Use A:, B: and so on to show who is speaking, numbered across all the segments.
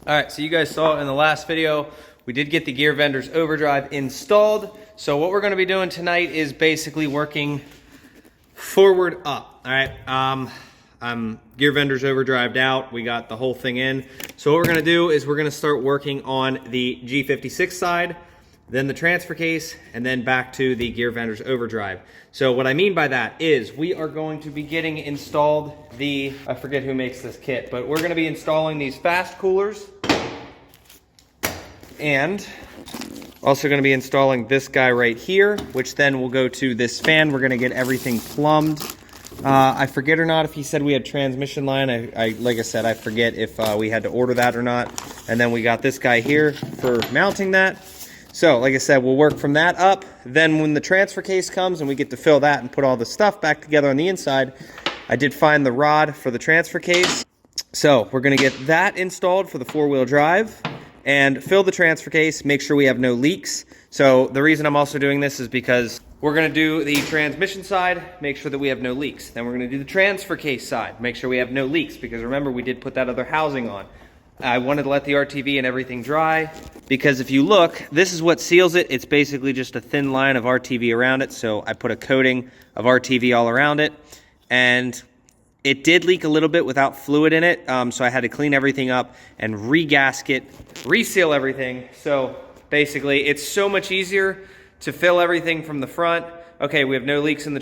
A: All right, so you guys saw in the last video, we did get the Gear Vendors Overdrive installed. So what we're gonna be doing tonight is basically working forward up, all right? Gear Vendors Overdrived out, we got the whole thing in. So what we're gonna do is we're gonna start working on the G56 side, then the transfer case, and then back to the Gear Vendors Overdrive. So what I mean by that is we are going to be getting installed the, I forget who makes this kit, but we're gonna be installing these fast coolers, and also gonna be installing this guy right here, which then will go to this fan. We're gonna get everything plumbed. I forget or not if he said we had transmission line. Like I said, I forget if we had to order that or not. And then we got this guy here for mounting that. So, like I said, we'll work from that up. Then when the transfer case comes and we get to fill that and put all the stuff back together on the inside, I did find the rod for the transfer case. So, we're gonna get that installed for the four-wheel drive and fill the transfer case, make sure we have no leaks. So, the reason I'm also doing this is because we're gonna do the transmission side, make sure that we have no leaks. Then we're gonna do the transfer case side, make sure we have no leaks, because remember, we did put that other housing on. I wanted to let the RTV and everything dry, because if you look, this is what seals it. It's basically just a thin line of RTV around it, so I put a coating of RTV all around it, and it did leak a little bit without fluid in it, so I had to clean everything up and re-gasket, reseal everything. So basically, it's so much easier to fill everything from the front. Okay, we have no leaks in the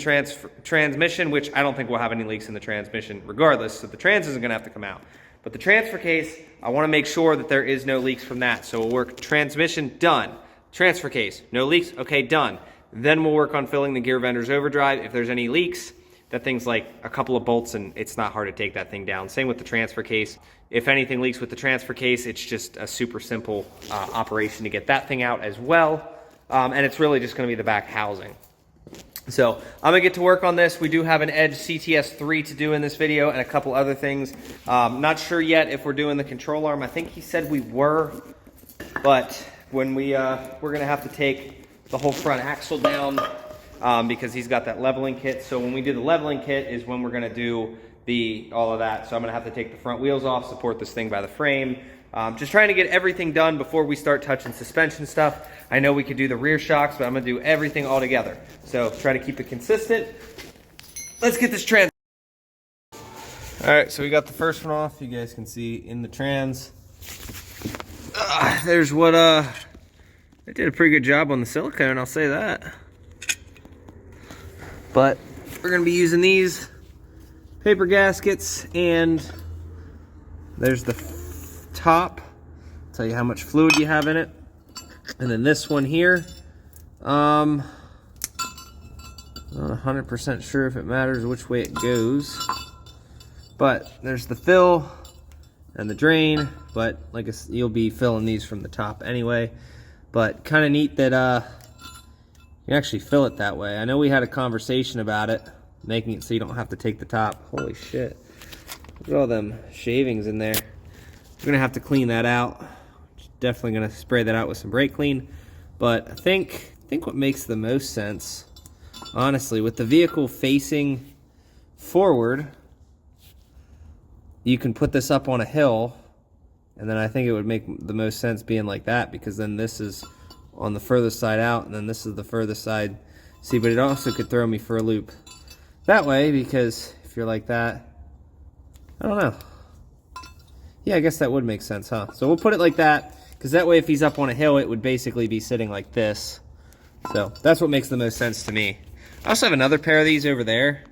A: transmission, which I don't think we'll have any leaks in the transmission regardless, so the trans isn't gonna have to come out. But the transfer case, I wanna make sure that there is no leaks from that. So we'll work transmission, done. Transfer case, no leaks, okay, done. Then we'll work on filling the Gear Vendors Overdrive. If there's any leaks, that thing's like a couple of bolts and it's not hard to take that thing down. Same with the transfer case. If anything leaks with the transfer case, it's just a super simple operation to get that thing out as well. And it's really just gonna be the back housing. So I'm gonna get to work on this. We do have an Edge CTS3 to do in this video and a couple other things. Not sure yet if we're doing the control arm. I think he said we were, but when we're gonna have to take the whole front axle down because he's got that leveling kit. So when we do the leveling kit is when we're gonna do all of that. So I'm gonna have to take the front wheels off, support this thing by the frame. Just trying to get everything done before we start touching suspension stuff. I know we could do the rear shocks, but I'm gonna do everything all together. So try to keep it consistent. Let's get this trans. All right, so we got the first one off. You guys can see in the trans. There's what, they did a pretty good job on the silicone, I'll say that. But we're gonna be using these paper gaskets, and there's the top, tell you how much fluid you have in it, and then this one here, I'm not 100% sure if it matters which way it goes, but there's the fill and the drain, but like you'll be filling these from the top anyway. But kind of neat that you can actually fill it that way. I know we had a conversation about it, making it so you don't have to take the top. Holy shit, look at all them shavings in there. We're gonna have to clean that out. Definitely gonna spray that out with some brake clean. But I think what makes the most sense, honestly, with the vehicle facing forward, you can put this up on a hill, and then I think it would make the most sense being like that, because then this is on the furthest side out, and then this is the furthest side. See, but it also could throw me for a loop that way, because if you're like that, I don't know. Yeah, I guess that would make sense, huh? So we'll put it like that, because that way if he's up on a hill, it would basically be sitting like this. So that's what makes the most sense to me. I also have another pair of these over there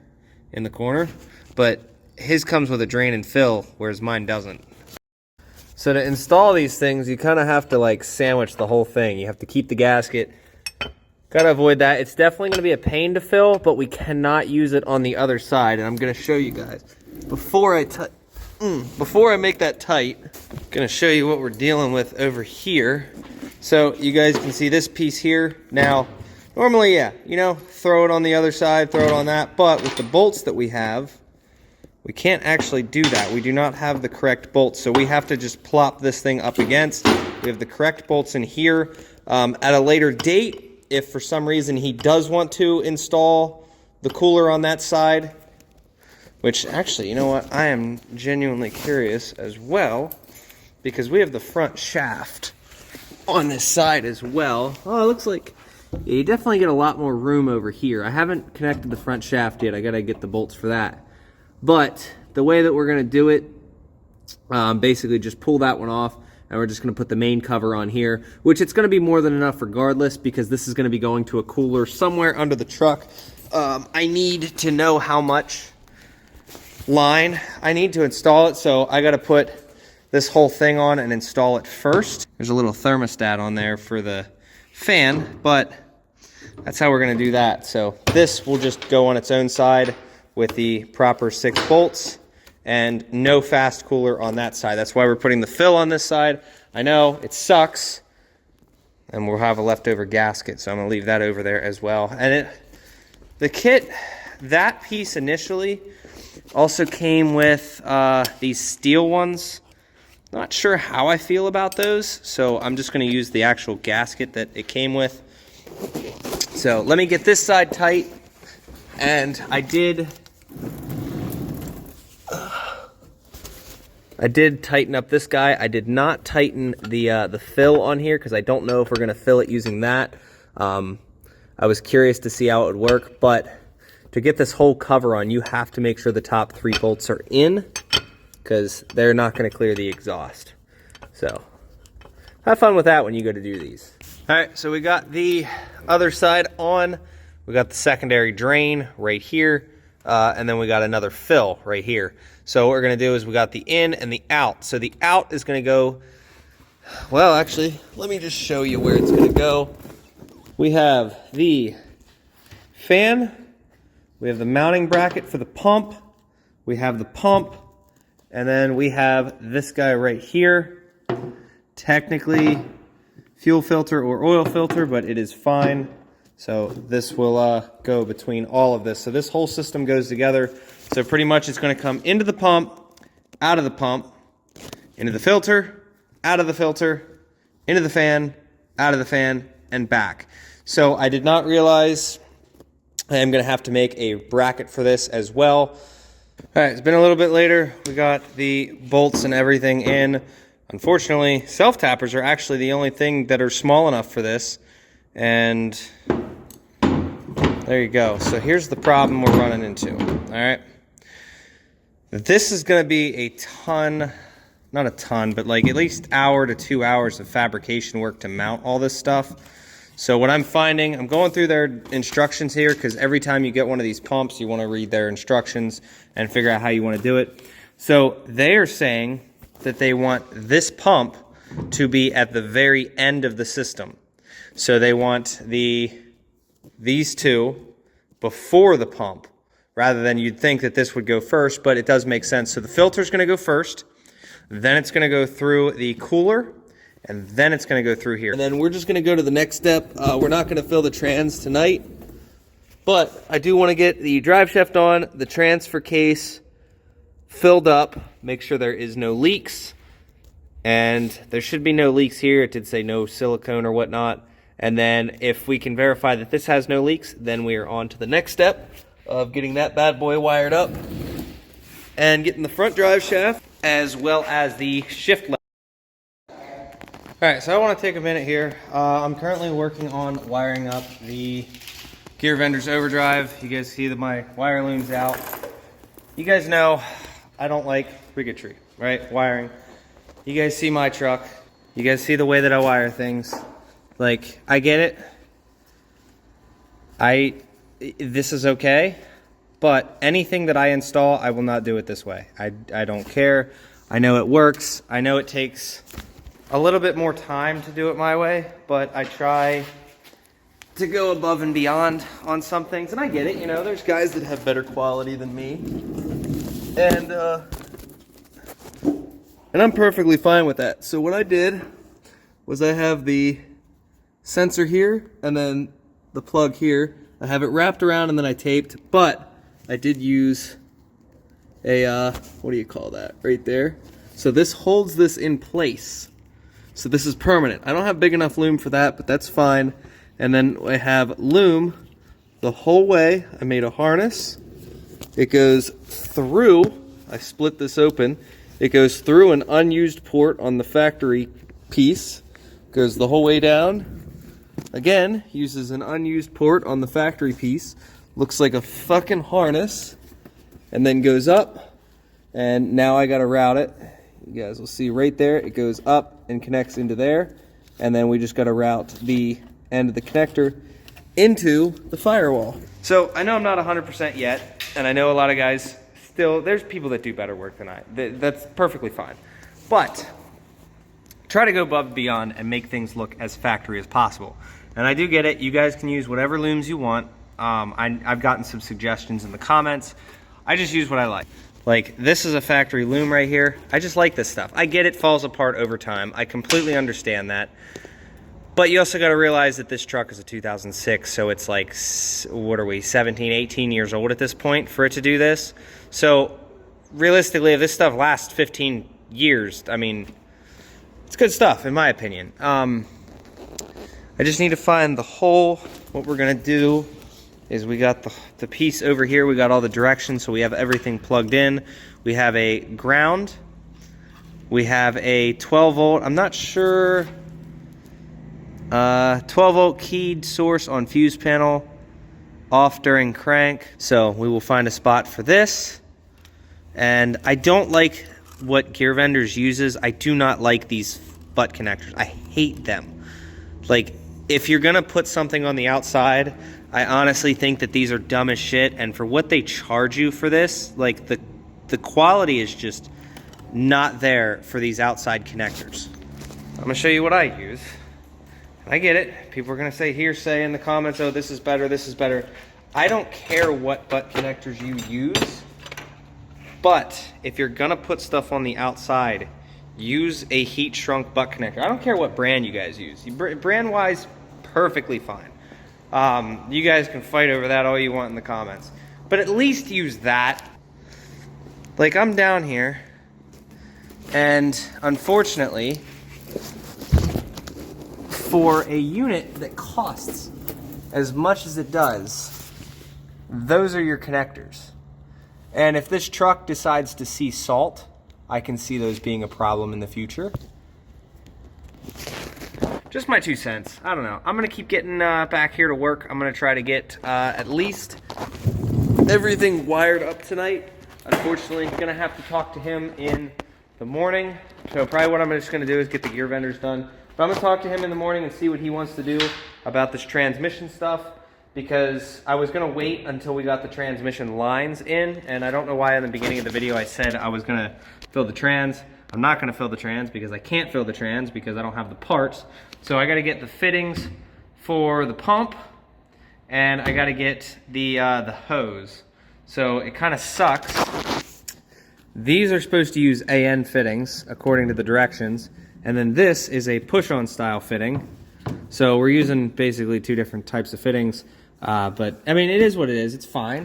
A: in the corner, but his comes with a drain and fill, whereas mine doesn't. So to install these things, you kind of have to like sandwich the whole thing. You have to keep the gasket. Gotta avoid that. It's definitely gonna be a pain to fill, but we cannot use it on the other side, and I'm gonna show you guys. Before I make that tight, I'm gonna show you what we're dealing with over here. So you guys can see this piece here. Now, normally, yeah, you know, throw it on the other side, throw it on that, but with the bolts that we have, we can't actually do that. We do not have the correct bolts, so we have to just plop this thing up against. We have the correct bolts in here. At a later date, if for some reason he does want to install the cooler on that side, which actually, you know what, I am genuinely curious as well. because we have the front shaft on this side as well. Oh, it looks like you definitely get a lot more room over here. I haven't connected the front shaft yet. I gotta get the bolts for that. But the way that we're gonna do it, basically just pull that one off, and we're just gonna put the main cover on here, which it's gonna be more than enough regardless, because this is gonna be going to a cooler somewhere under the truck. I need to know how much line I need to install it, so I gotta put this whole thing on and install it first. There's a little thermostat on there for the fan, but that's how we're gonna do that. So this will just go on its own side with the proper 6 bolts, and no fast cooler on that side. That's why we're putting the fill on this side. I know it sucks, and we'll have a leftover gasket, so I'm gonna leave that over there as well. And the kit, that piece initially also came with these steel ones. Not sure how I feel about those, so I'm just gonna use the actual gasket that it came with. So let me get this side tight, and I did tighten up this guy. I did not tighten the fill on here because I don't know if we're gonna fill it using that. I was curious to see how it would work, but to get this whole cover on, you have to make sure the top 3 bolts are in, because they're not gonna clear the exhaust. So have fun with that when you go to do these. All right, so we got the other side on. We got the secondary drain right here, and then we got another fill right here. So what we're gonna do is we got the in and the out. So the out is gonna go, well, actually, let me just show you where it's gonna go. We have the fan, we have the mounting bracket for the pump, we have the pump, and then we have this guy right here. Technically fuel filter or oil filter, but it is fine. So this will go between all of this. So this whole system goes together. So pretty much it's gonna come into the pump, out of the pump, into the filter, out of the filter, into the fan, out of the fan, and back. So I did not realize I am gonna have to make a bracket for this as well. All right, it's been a little bit later. We got the bolts and everything in. Unfortunately, self-tappers are actually the only thing that are small enough for this. And there you go. So here's the problem we're running into, all right? This is gonna be a ton, not a ton, but like at least hour to 2 hours of fabrication work to mount all this stuff. So what I'm finding, I'm going through their instructions here, because every time you get one of these pumps, you want to read their instructions and figure out how you want to do it. So they are saying that they want this pump to be at the very end of the system. So they want these two before the pump, rather than you'd think that this would go first, but it does make sense. So the filter's going to go first, then it's going to go through the cooler, and then it's going to go through here. And then we're just going to go to the next step. We're not going to fill the trans tonight, but I do want to get the drive shaft on, the transfer case filled up, make sure there is no leaks, and there should be no leaks here. It did say no silicone or whatnot. And then if we can verify that this has no leaks, then we are on to the next step of getting that bad boy wired up and getting the front drive shaft as well as the shift lever. All right, so I want to take a minute here. I'm currently working on wiring up the Gear Vendors Overdrive. You guys see that my wire loom's out. You guys know I don't like rigatry, right? Wiring. You guys see my truck. You guys see the way that I wire things. Like, I get it. This is okay, but anything that I install, I will not do it this way. I don't care. I know it works. I know it takes a little bit more time to do it my way, but I try to go above and beyond on some things, and I get it, you know, there's guys that have better quality than me, and I'm perfectly fine with that. So what I did was I have the sensor here, and then the plug here. I have it wrapped around, and then I taped, but I did use a, what do you call that, right there? So this holds this in place. So this is permanent. I don't have big enough loom for that, but that's fine. And then I have loom the whole way. I made a harness. It goes through. I split this open. It goes through an unused port on the factory piece, goes the whole way down. Again, uses an unused port on the factory piece. Looks like a fucking harness. And then goes up. And now I gotta route it. You guys will see right there, it goes up and connects into there. And then we just gotta route the end of the connector into the firewall. So I know I'm not 100% yet, and I know a lot of guys still, there's people that do better work than I. That's perfectly fine. But try to go above and beyond and make things look as factory as possible. And I do get it, you guys can use whatever looms you want. I've gotten some suggestions in the comments. I just use what I like. Like, this is a factory loom right here. I just like this stuff. I get it falls apart over time. I completely understand that. But you also got to realize that this truck is a 2006, so it's like, what are we, 17, 18 years old at this point for it to do this. So realistically, if this stuff lasts 15 years, I mean, it's good stuff in my opinion. I just need to find the hole. What we're gonna do is we got the piece over here, we got all the directions, so we have everything plugged in. We have a ground, we have a 12 volt, I'm not sure, 12 volt keyed source on fuse panel, off during crank. So we will find a spot for this. And I don't like what Gear Vendors uses. I do not like these butt connectors. I hate them. Like, if you're gonna put something on the outside, I honestly think that these are dumb as shit, and for what they charge you for this, like the quality is just not there for these outside connectors. I'm gonna show you what I use. I get it. People are gonna say hearsay in the comments, oh, this is better, this is better. I don't care what butt connectors you use, but if you're gonna put stuff on the outside, use a heat shrunk butt connector. I don't care what brand you guys use. Brand wise, perfectly fine. You guys can fight over that all you want in the comments, but at least use that. Like, I'm down here, and unfortunately, for a unit that costs as much as it does, those are your connectors. And if this truck decides to see salt, I can see those being a problem in the future. Just my 2 cents. I don't know. I'm gonna keep getting back here to work. I'm gonna try to get at least everything wired up tonight. Unfortunately, gonna have to talk to him in the morning. So probably what I'm just gonna do is get the Gear Vendors done. But I'm gonna talk to him in the morning and see what he wants to do about this transmission stuff, because I was gonna wait until we got the transmission lines in, and I don't know why in the beginning of the video I said I was gonna fill the trans. I'm not gonna fill the trans because I can't fill the trans because I don't have the parts. So I gotta get the fittings for the pump, and I gotta get the hose. So it kind of sucks. These are supposed to use AN fittings according to the directions, and then this is a push-on style fitting. So we're using basically 2 different types of fittings, but I mean, it is what it is, it's fine.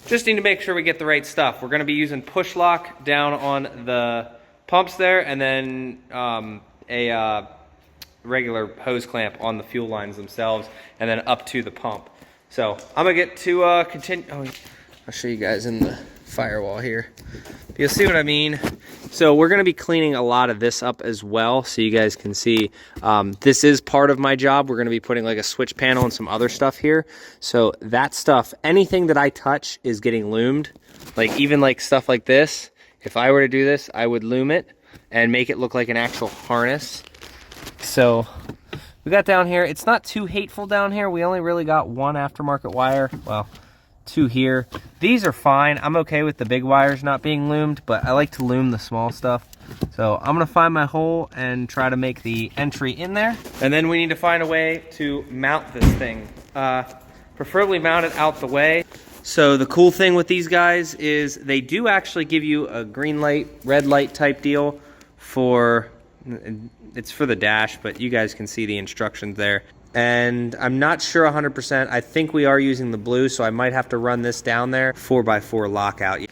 A: Just need to make sure we get the right stuff. We're gonna be using push lock down on the pumps there, and then a regular hose clamp on the fuel lines themselves, and then up to the pump. So I'm gonna get to continue. Oh, I'll show you guys in the firewall here. You'll see what I mean. So we're gonna be cleaning a lot of this up as well, so you guys can see. This is part of my job. We're gonna be putting like a switch panel and some other stuff here. So that stuff, anything that I touch is getting loomed. Like, even like stuff like this, if I were to do this, I would loom it and make it look like an actual harness. So we got down here, it's not too hateful down here. We only really got 1 aftermarket wire. Well, 2 here. These are fine. I'm okay with the big wires not being loomed, but I like to loom the small stuff. So I'm gonna find my hole and try to make the entry in there. And then we need to find a way to mount this thing. Preferably mount it out the way. So the cool thing with these guys is they do actually give you a green light, red light type deal for, it's for the dash, but you guys can see the instructions there. And I'm not sure 100%. I think we are using the blue, so I might have to run this down there. 4x4 lockout. All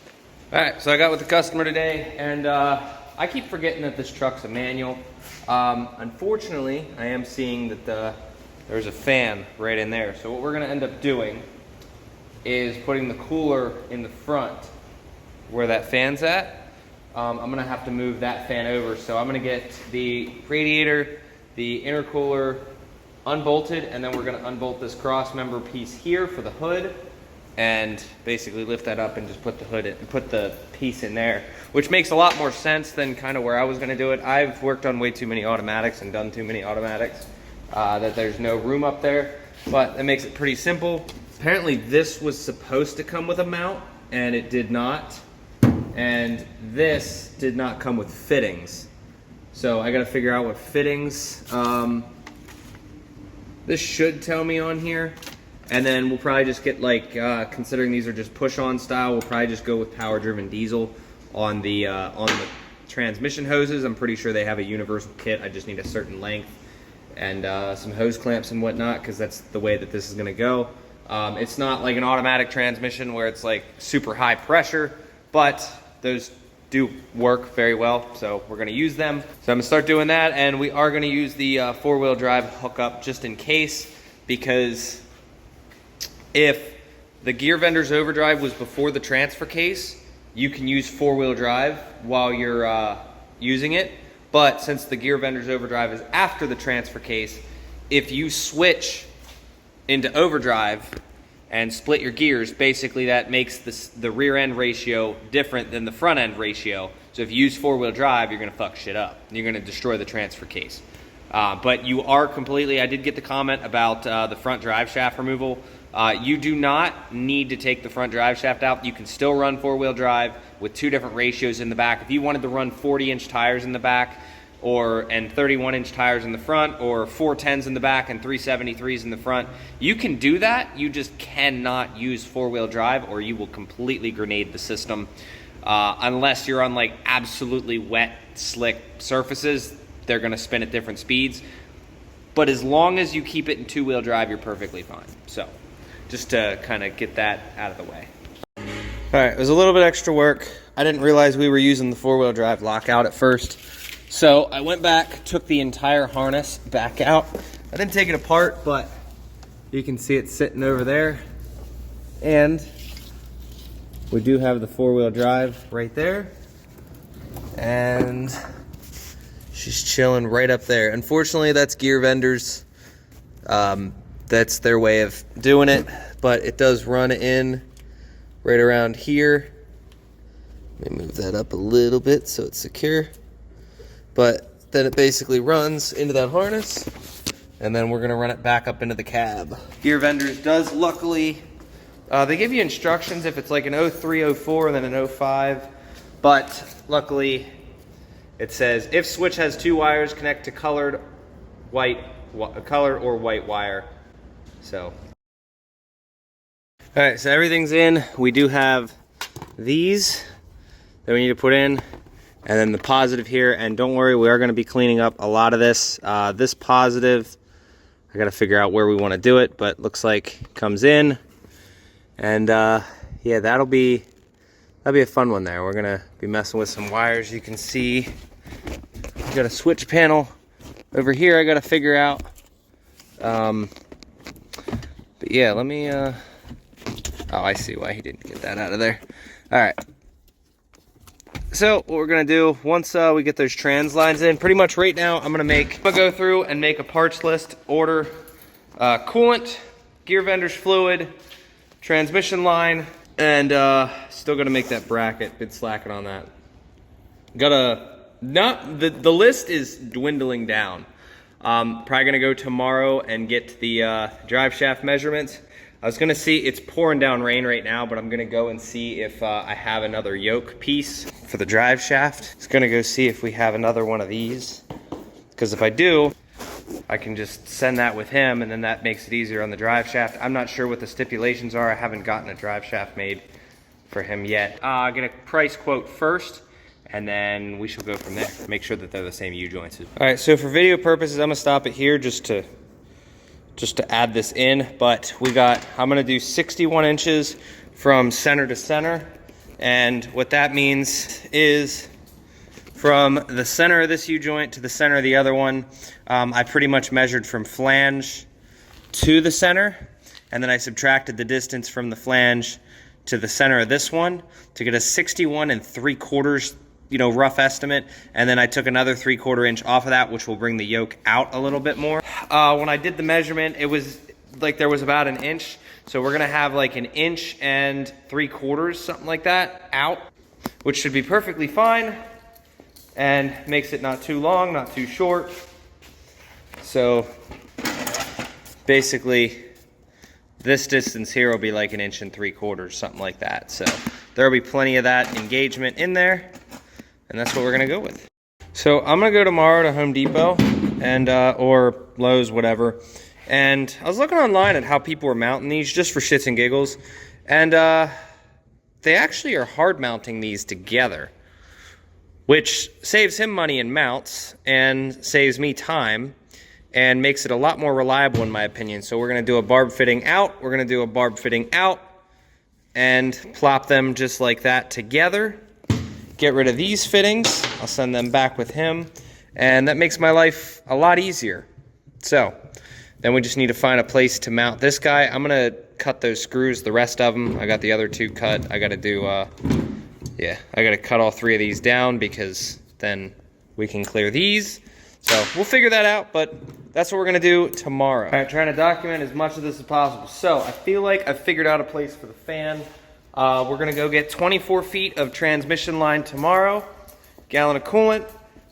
A: right, so I got with the customer today, and I keep forgetting that this truck's a manual. Unfortunately, I am seeing that there's a fan right in there. So what we're gonna end up doing is putting the cooler in the front where that fan's at. I'm gonna have to move that fan over. So I'm gonna get the radiator, the intercooler unbolted, and then we're gonna unbolt this cross member piece here for the hood, and basically lift that up and just put the hood in, put the piece in there, which makes a lot more sense than kind of where I was gonna do it. I've worked on way too many automatics and done too many automatics that there's no room up there, but it makes it pretty simple. Apparently this was supposed to come with a mount, and it did not. And this did not come with fittings. So I gotta figure out what fittings. This should tell me on here. And then we'll probably just get like, considering these are just push-on style, we'll probably just go with power-driven diesel on the transmission hoses. I'm pretty sure they have a universal kit. I just need a certain length and some hose clamps and whatnot, because that's the way that this is gonna go. It's not like an automatic transmission where it's like super high pressure, but those do work very well, so we're gonna use them. So I'm gonna start doing that, and we are gonna use the four-wheel drive hookup just in case, because if the gear vendor's overdrive was before the transfer case, you can use four-wheel drive while you're using it. But since the gear vendor's overdrive is after the transfer case, if you switch into overdrive and split your gears, basically that makes the rear end ratio different than the front end ratio. So if you use four-wheel drive, you're gonna fuck shit up. You're gonna destroy the transfer case. But you are completely, I did get the comment about the front drive shaft removal. You do not need to take the front drive shaft out. You can still run four-wheel drive with two different ratios in the back. If you wanted to run 40-inch tires in the back, and 31-inch tires in the front, or 410s in the back and 373s in the front, you can do that. You just cannot use four-wheel drive, or you will completely grenade the system. Unless you're on like absolutely wet, slick surfaces, they're gonna spin at different speeds. But as long as you keep it in two-wheel drive, you're perfectly fine. So just to kind of get that out of the way. All right, it was a little bit extra work. I didn't realize we were using the four-wheel drive lockout at first. So I went back, took the entire harness back out. I didn't take it apart, but you can see it sitting over there. And we do have the four-wheel drive right there. And she's chilling right up there. Unfortunately, that's gear vendors. That's their way of doing it, but it does run in right around here. Let me move that up a little bit so it's secure. But then it basically runs into that harness, and then we're gonna run it back up into the cab. Gear vendors does luckily, they give you instructions if it's like an 03, 04, and then an 05, but luckily it says if switch has two wires, connect to colored or white wire. So, all right, so everything's in. We do have these that we need to put in, and then the positive here. And don't worry, we are going to be cleaning up a lot of this. This positive, I got to figure out where we want to do it, but looks like it comes in. And yeah, that'll be a fun one there. We're going to be messing with some wires. You can see we got a switch panel over here I got to figure out. But yeah, let me, oh, I see why he didn't get that out of there. All right. So what we're gonna do, once we get those trans lines in, pretty much right now, I'm gonna go through and make a parts list, order coolant, gear vendor's fluid, transmission line, and still gonna make that bracket. Been slacking on that. The list is dwindling down. Probably gonna go tomorrow and get the drive shaft measurements. I was gonna see, it's pouring down rain right now, but I'm gonna go and see if I have another yoke piece for the drive shaft. Just gonna go see if we have another one of these, because if I do, I can just send that with him, and then that makes it easier on the drive shaft. I'm not sure what the stipulations are. I haven't gotten a drive shaft made for him yet. I'm gonna price quote first, and then we shall go from there. Make sure that they're the same U-joints. All right, so for video purposes, I'm gonna stop it here just to add this in, but I'm gonna do 61 inches from center to center, and what that means is from the center of this U-joint to the center of the other one, I pretty much measured from flange to the center, and then I subtracted the distance from the flange to the center of this one to get a 61 3/4 rough estimate, and then I took another 3/4 inch off of that, which will bring the yoke out a little bit more. When I did the measurement, it was like there was about 1 inch, so we're gonna have like 1 3/4 inches, something like that, out, which should be perfectly fine, and makes it not too long, not too short. So basically, this distance here will be like 1 3/4 inches, something like that. So there'll be plenty of that engagement in there, and that's what we're gonna go with. So I'm gonna go tomorrow to Home Depot and or Lowe's, whatever. And I was looking online at how people were mounting these just for shits and giggles, and they actually are hard mounting these together, which saves him money in mounts and saves me time and makes it a lot more reliable in my opinion. So we're gonna do a barb fitting out, we're gonna do a barb fitting out, and plop them just like that together. Get rid of these fittings, I'll send them back with him, and that makes my life a lot easier. So then we just need to find a place to mount this guy. I'm gonna cut those screws, the rest of them. I got the other 2 cut. I gotta do, yeah, I gotta cut all 3 of these down because then we can clear these. So we'll figure that out, but that's what we're gonna do tomorrow. All right, trying to document as much of this as possible. So I feel like I've figured out a place for the fan. We're gonna go get 24 feet of transmission line tomorrow, gallon of coolant,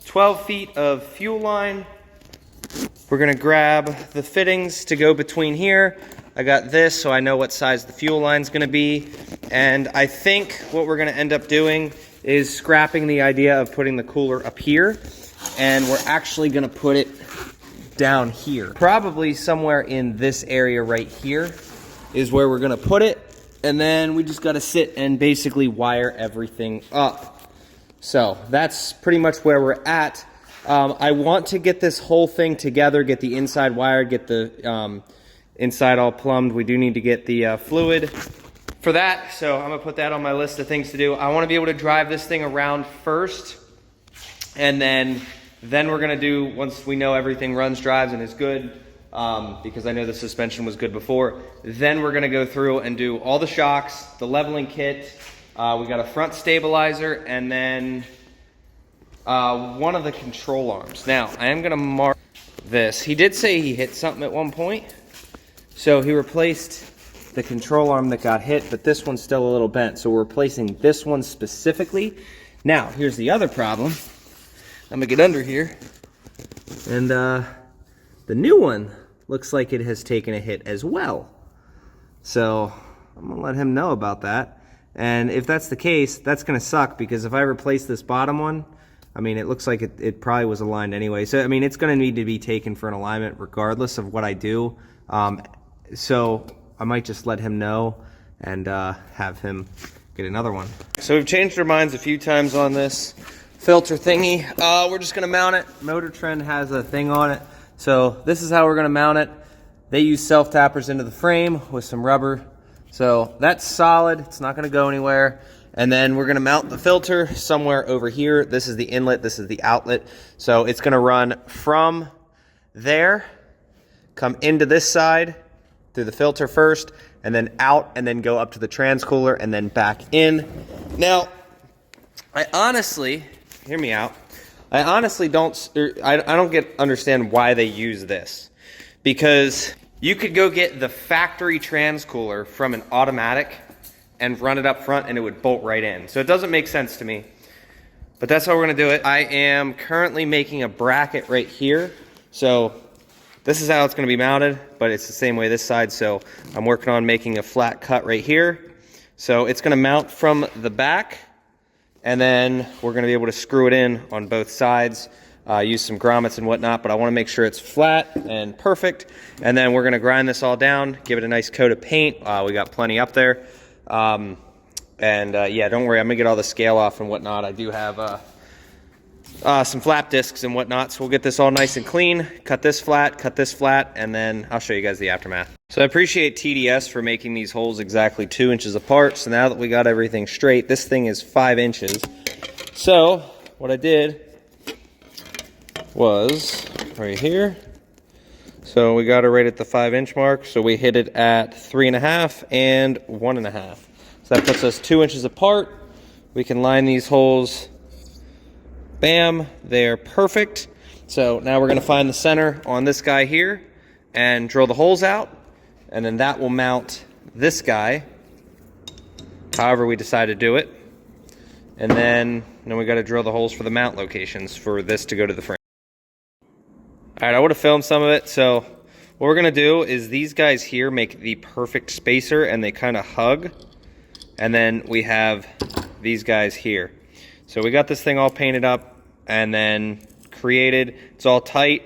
A: 12 feet of fuel line. We're gonna grab the fittings to go between here. I got this so I know what size the fuel line's gonna be. And I think what we're gonna end up doing is scrapping the idea of putting the cooler up here. And we're actually gonna put it down here. Probably somewhere in this area right here is where we're gonna put it. And then we just gotta sit and basically wire everything up. So that's pretty much where we're at. I want to get this whole thing together, get the inside wired, get the inside all plumbed. We do need to get the fluid for that, so I'm gonna put that on my list of things to do. I wanna be able to drive this thing around first, and then we're gonna do, once we know everything runs, drives, and is good, because I know the suspension was good before, then we're gonna go through and do all the shocks, the leveling kit, we got a front stabilizer, and then one of the control arms. Now, I am gonna mark this. He did say he hit something at one point, so he replaced the control arm that got hit, but this one's still a little bent, so we're replacing this one specifically. Now, here's the other problem. I'm gonna get under here, and the new one looks like it has taken a hit as well. So I'm gonna let him know about that. And if that's the case, that's gonna suck, because if I replace this bottom one, I mean, it looks like it probably was aligned anyway. So, I mean, it's gonna need to be taken for an alignment regardless of what I do. So I might just let him know and have him get another one. So we've changed our minds a few times on this filter thingy. We're just gonna mount it. Motor Trend has a thing on it. So this is how we're gonna mount it. They use self-tappers into the frame with some rubber. So that's solid, it's not gonna go anywhere. And then we're gonna mount the filter somewhere over here. This is the inlet, this is the outlet. So it's gonna run from there, come into this side, through the filter first, and then out, and then go up to the transcooler, and then back in. Now, I honestly, hear me out, I honestly don't understand why they use this. Because you could go get the factory transcooler from an automatic and run it up front and it would bolt right in. So it doesn't make sense to me, but that's how we're gonna do it. I am currently making a bracket right here. So this is how it's gonna be mounted, but it's the same way this side. So I'm working on making a flat cut right here. So it's gonna mount from the back, and then we're gonna be able to screw it in on both sides. Use some grommets and whatnot, but I wanna make sure it's flat and perfect. And then we're gonna grind this all down, give it a nice coat of paint. We got plenty up there. Yeah, don't worry, I'm gonna get all the scale off and whatnot. I do have some flap discs and whatnot, so we'll get this all nice and clean, cut this flat, and then I'll show you guys the aftermath. So I appreciate TDS for making these holes exactly 2 inches apart. So now that we got everything straight, this thing is 5 inches. So what I did was right here. So we got it right at the 5-inch mark. So we hit it at 3.5 and 1.5. So that puts us 2 inches apart. We can line these holes Bam, they're perfect. So now we're gonna find the center on this guy here and drill the holes out, and then that will mount this guy, however we decide to do it. And then we gotta drill the holes for the mount locations for this to go to the frame. All right, I would have filmed some of it. So what we're gonna do is these guys here make the perfect spacer and they kind of hug. And then we have these guys here. So we got this thing all painted up and then created. It's all tight.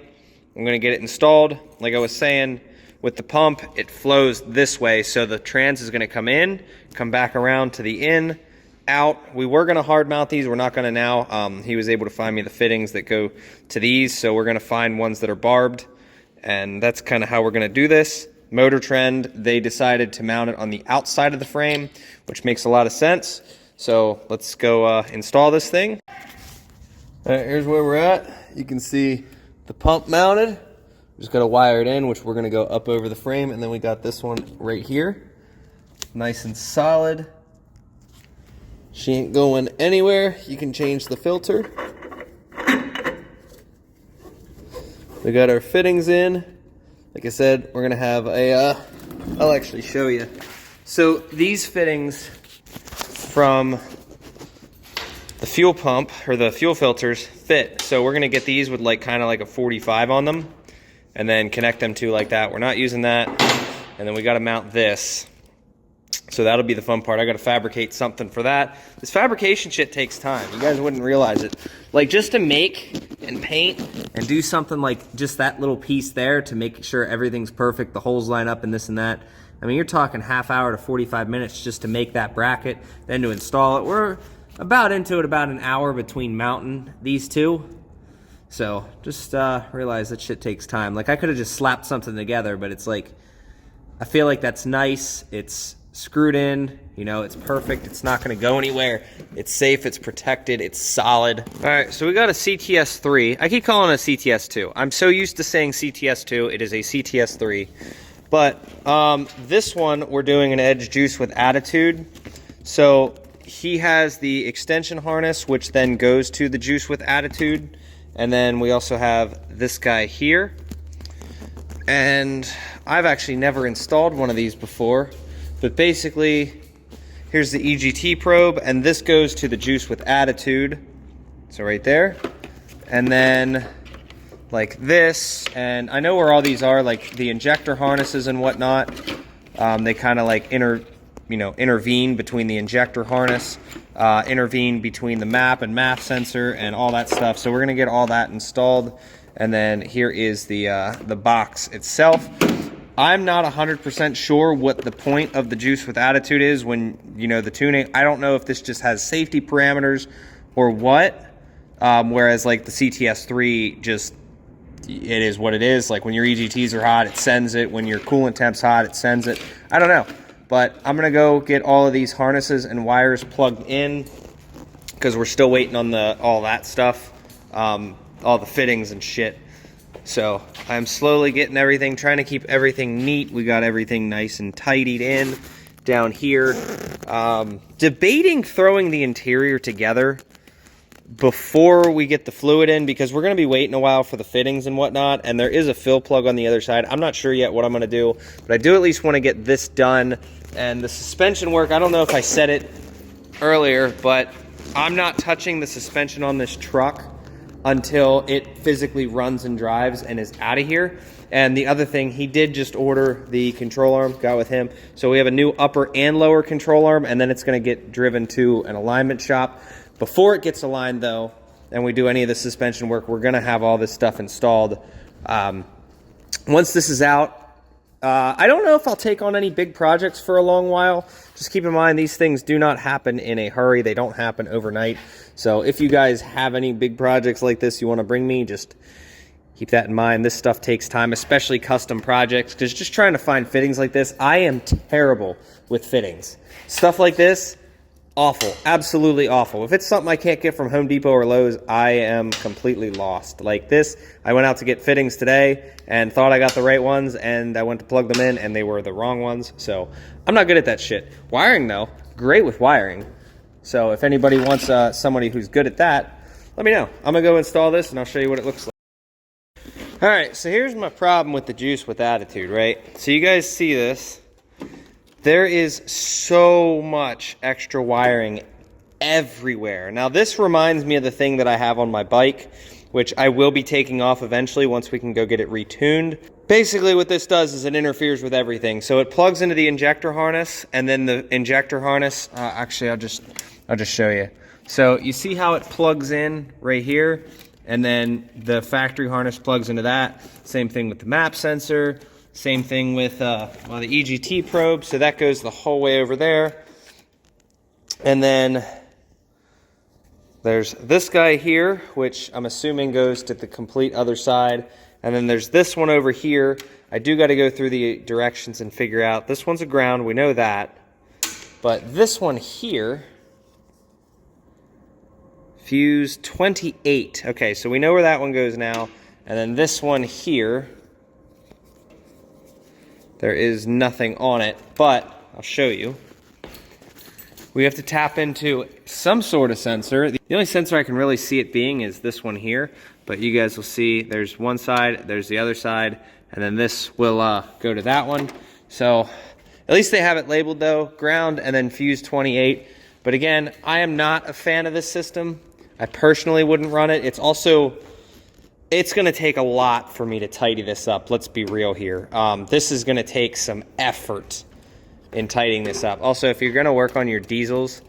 A: I'm gonna get it installed. Like I was saying, with the pump, it flows this way. So the trans is gonna come in, come back around to the in, out. We were gonna hard mount these. We're not gonna now. He was able to find me the fittings that go to these. So we're gonna find ones that are barbed. And that's kind of how we're gonna do this. Motor Trend, they decided to mount it on the outside of the frame, which makes a lot of sense. So let's go install this thing. All right, here's where we're at. You can see the pump mounted. Just gotta wire it in, which we're gonna go up over the frame, and then we got this one right here. Nice and solid. She ain't going anywhere. You can change the filter. We got our fittings in. Like I said, we're gonna have a, I'll actually show you. So these fittings from the fuel pump, or the fuel filters, fit. So we're gonna get these with like kind of like a 45 on them and then connect them to like that. We're not using that. And then we gotta mount this. So that'll be the fun part. I gotta fabricate something for that. This fabrication shit takes time. You guys wouldn't realize it. Like just to make and paint and do something like just that little piece there to make sure everything's perfect, the holes line up and this and that. I mean, you're talking half hour to 45 minutes just to make that bracket, then to install it. We're about into it about an hour between mounting these two. So just realize that shit takes time. Like I could have just slapped something together, but it's like, I feel like that's nice. It's screwed in, you know, it's perfect. It's not gonna go anywhere. It's safe, it's protected, it's solid. All right, so we got a CTS3. I keep calling it a CTS2. I'm so used to saying CTS2, it is a CTS3. But this one, we're doing an edge juice with attitude. So he has the extension harness, which then goes to the juice with attitude. And then we also have this guy here. And I've actually never installed one of these before. But basically, here's the EGT probe, and this goes to the juice with attitude. So right there. And then like this, and I know where all these are, like the injector harnesses and whatnot. They kind of like intervene between the injector harness, intervene between the map and MAF sensor and all that stuff. So we're gonna get all that installed. And then here is the box itself. I'm not 100% sure what the point of the juice with attitude is when, you know, the tuning. I don't know if this just has safety parameters or what. Whereas like the CTS3 just, it is what it is. Like when your EGTs are hot, it sends it. When your coolant temp's hot, it sends it. I don't know. But I'm going to go get all of these harnesses and wires plugged in because we're still waiting on all that stuff, all the fittings and shit. So I'm slowly getting everything, trying to keep everything neat. We got everything nice and tidied in down here. Debating throwing the interior together before we get the fluid in because we're going to be waiting a while for the fittings and whatnot. And there is a fill plug on the other side. I'm not sure yet what I'm going to do, but I do at least want to get this done. And the suspension work, I don't know if I said it earlier, but I'm not touching the suspension on this truck until it physically runs and drives and is out of here. And the other thing, he did just order the control arm, got with him. So we have a new upper and lower control arm, and then it's gonna get driven to an alignment shop. Before it gets aligned though, and we do any of the suspension work, we're gonna have all this stuff installed. Once this is out, I don't know if I'll take on any big projects for a long while. Just keep in mind, these things do not happen in a hurry. They don't happen overnight. So if you guys have any big projects like this you want to bring me, just keep that in mind. This stuff takes time, especially custom projects, because just trying to find fittings like this, I am terrible with fittings. Stuff like this, awful, absolutely awful. If it's something I can't get from Home Depot or Lowe's, I am completely lost. Like this, I went out to get fittings today and thought I got the right ones, and I went to plug them in and they were the wrong ones. So I'm not good at that shit. Wiring though, great with wiring. So if anybody wants somebody who's good at that, let me know. I'm gonna go install this and I'll show you what it looks like. All right, so here's my problem with the juice with attitude, right? So you guys see this. There is so much extra wiring everywhere. Now this reminds me of the thing that I have on my bike, which I will be taking off eventually once we can go get it retuned. Basically what this does is it interferes with everything. So it plugs into the injector harness, and then the injector harness, actually I'll just show you. So you see how it plugs in right here? And then the factory harness plugs into that. Same thing with the map sensor. Same thing with the EGT probe. So that goes the whole way over there. And then there's this guy here, which I'm assuming goes to the complete other side. And then there's this one over here. I do got to go through the directions and figure out. This one's a ground. We know that. But this one here, fuse 28. Okay, so we know where that one goes now. And then this one here, there is nothing on it, but I'll show you. We have to tap into some sort of sensor. The only sensor I can really see it being is this one here, but you guys will see there's one side, there's the other side, and then this will go to that one. So at least they have it labeled though, ground and then fuse 28. But again, I am not a fan of this system. I personally wouldn't run it. It's gonna take a lot for me to tidy this up. Let's be real here. This is gonna take some effort in tidying this up. Also, if you're gonna work on your diesels,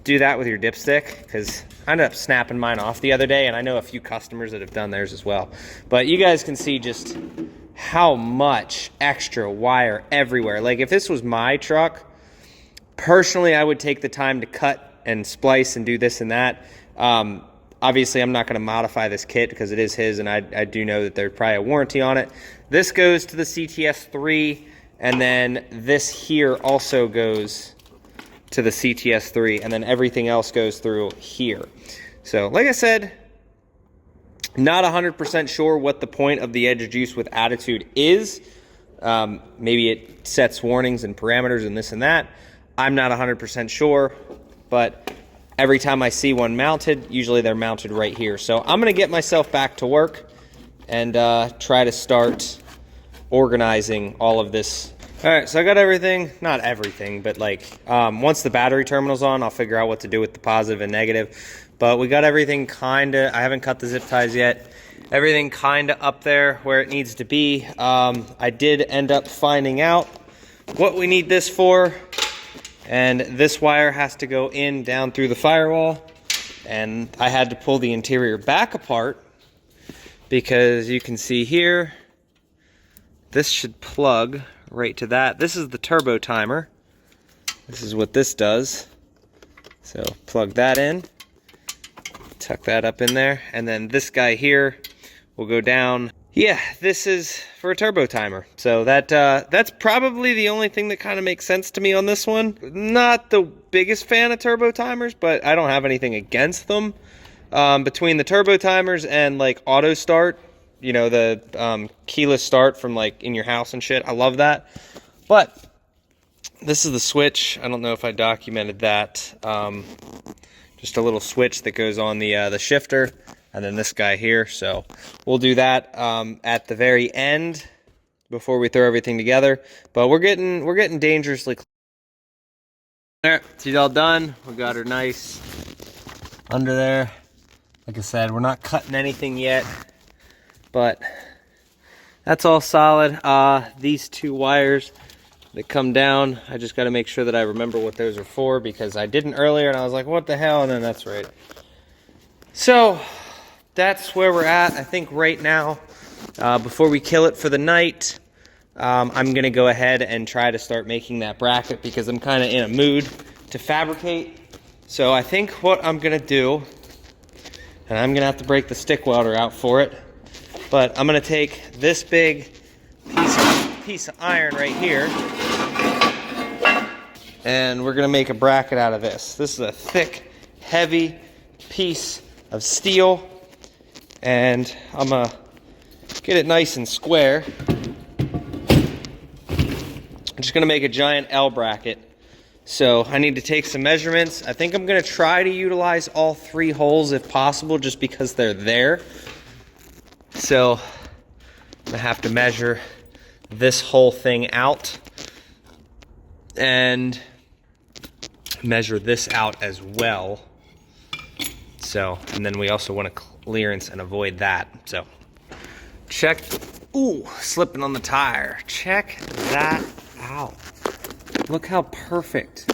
A: do that with your dipstick, because I ended up snapping mine off the other day, and I know a few customers that have done theirs as well. But you guys can see just how much extra wire everywhere. Like if this was my truck, personally, I would take the time to cut and splice and do this and that. Obviously, I'm not going to modify this kit because it is his, and I do know that there's probably a warranty on it. This goes to the CTS3, and then this here also goes to the CTS3, and then everything else goes through here. So, like I said, not 100% sure what the point of the edge juice with attitude is. Maybe it sets warnings and parameters and this and that. I'm not 100% sure, but every time I see one mounted, usually they're mounted right here. So I'm gonna get myself back to work and try to start organizing all of this. All right, so I got everything, not everything, but like once the battery terminal's on, I'll figure out what to do with the positive and negative. But we got everything kinda, I haven't cut the zip ties yet, everything kinda up there where it needs to be. I did end up finding out what we need this for. And this wire has to go in down through the firewall, and I had to pull the interior back apart because you can see here, this should plug right to that. This is the turbo timer. This is what this does. So plug that in, tuck that up in there, and then this guy here will go down. Yeah, this is for a turbo timer. So that's probably the only thing that kind of makes sense to me on this one. Not the biggest fan of turbo timers, but I don't have anything against them. Between the turbo timers and like auto start, you know, the keyless start from like in your house and shit, I love that. But this is the switch. I don't know if I documented that. Just a little switch that goes on the shifter. And then this guy here, so we'll do that at the very end before we throw everything together. But we're getting dangerously close. All right, she's all done. We got her nice under there. Like I said, we're not cutting anything yet, but that's all solid. These two wires that come down, I just got to make sure that I remember what those are for, because I didn't earlier and I was like, what the hell? And then that's right. So that's where we're at. I think right now, before we kill it for the night, I'm going to go ahead and try to start making that bracket because I'm kind of in a mood to fabricate. So I think what I'm going to do, and I'm going to have to break the stick welder out for it, but I'm going to take this big piece of iron right here, and we're going to make a bracket out of this. This is a thick, heavy piece of steel, and I'm gonna get it nice and square. I'm just gonna make a giant L bracket. So I need to take some measurements. I think I'm gonna try to utilize all 3 holes if possible, just because they're there. So I'm gonna have to measure this whole thing out and measure this out as well. So, and then we also want to clearance and avoid that. So check, ooh, slipping on the tire. Check that out. Look how perfect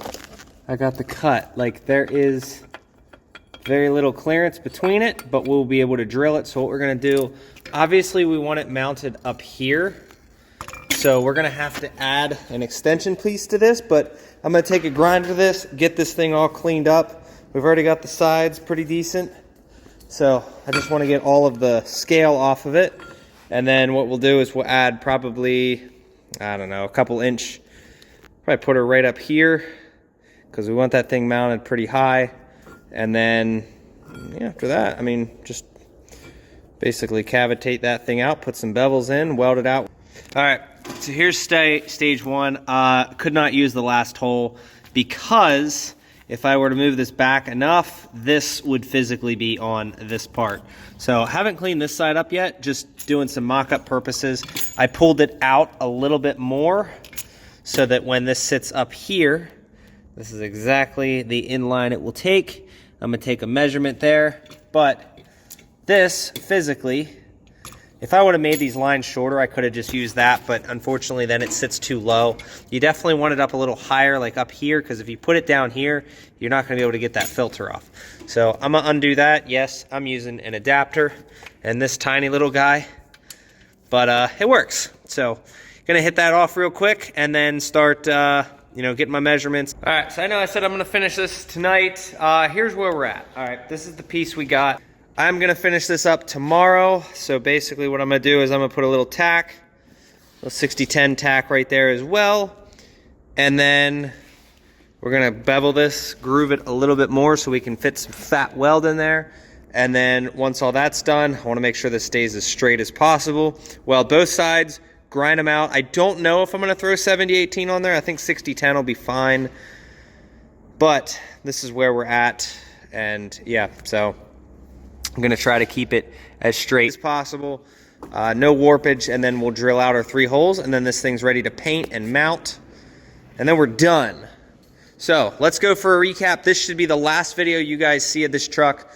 A: I got the cut. Like, there is very little clearance between it, but we'll be able to drill it. So what we're gonna do, obviously we want it mounted up here. So we're gonna have to add an extension piece to this, but I'm gonna take a grinder to this, get this thing all cleaned up. We've already got the sides pretty decent. So I just wanna get all of the scale off of it. And then what we'll do is we'll add probably, I don't know, a couple inch, probably put her right up here because we want that thing mounted pretty high. And then yeah, after that, I mean, just basically cavitate that thing out, put some bevels in, weld it out. All right, so here's stage 1. Could not use the last hole because if I were to move this back enough, this would physically be on this part. So haven't cleaned this side up yet, just doing some mock-up purposes. I pulled it out a little bit more so that when this sits up here, this is exactly the inline it will take. I'm gonna take a measurement there, but this physically, if I would have made these lines shorter, I could have just used that, but unfortunately then it sits too low. You definitely want it up a little higher, like up here, because if you put it down here, you're not gonna be able to get that filter off. So I'm gonna undo that. Yes, I'm using an adapter and this tiny little guy, but it works. So gonna hit that off real quick and then start you know, getting my measurements. All right, so I know I said I'm gonna finish this tonight. Here's where we're at. All right, this is the piece we got. I'm gonna finish this up tomorrow. So basically what I'm gonna do is I'm gonna put a little tack, a 60-10 tack right there as well. And then we're gonna bevel this, groove it a little bit more so we can fit some fat weld in there. And then once all that's done, I wanna make sure this stays as straight as possible. Weld both sides, grind them out. I don't know if I'm gonna throw 70-18 on there. I think 60-10 will be fine. But this is where we're at. And yeah, so I'm gonna try to keep it as straight as possible. No warpage, and then we'll drill out our 3 holes, and then this thing's ready to paint and mount. And then we're done. So let's go for a recap. This should be the last video you guys see of this truck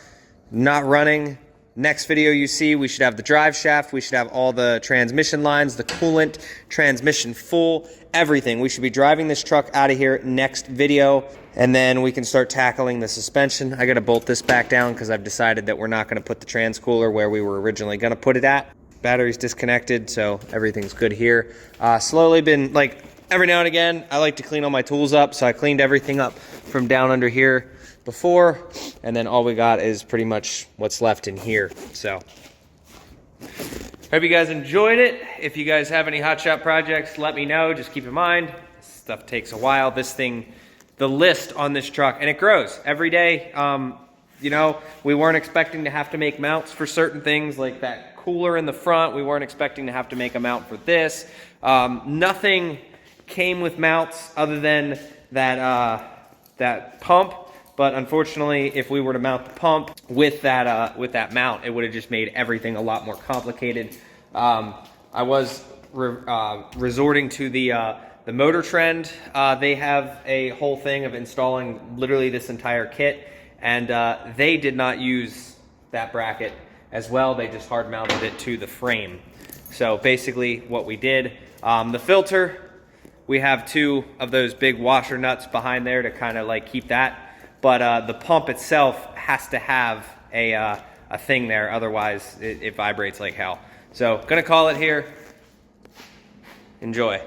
A: not running. Next video you see, we should have the drive shaft, we should have all the transmission lines, the coolant, transmission full, everything. We should be driving this truck out of here next video, and then we can start tackling the suspension. I gotta bolt this back down because I've decided that we're not gonna put the trans cooler where we were originally gonna put it at. Battery's disconnected, so everything's good here. Slowly been, like, every now and again, I like to clean all my tools up, so I cleaned everything up from down under here before, and then all we got is pretty much what's left in here. So hope you guys enjoyed it. If you guys have any hotshot projects, let me know. Just keep in mind, this stuff takes a while. This thing, the list on this truck, and it grows every day. You know, we weren't expecting to have to make mounts for certain things like that cooler in the front. We weren't expecting to have to make a mount for this. Nothing came with mounts other than that pump. But unfortunately, if we were to mount the pump with that mount, it would have just made everything a lot more complicated. I was resorting to the Motor Trend. They have a whole thing of installing literally this entire kit, and they did not use that bracket as well. They just hard mounted it to the frame. So basically what we did, the filter, we have 2 of those big washer nuts behind there to kind of like keep that. But the pump itself has to have a thing there, otherwise it vibrates like hell. So gonna call it here. Enjoy.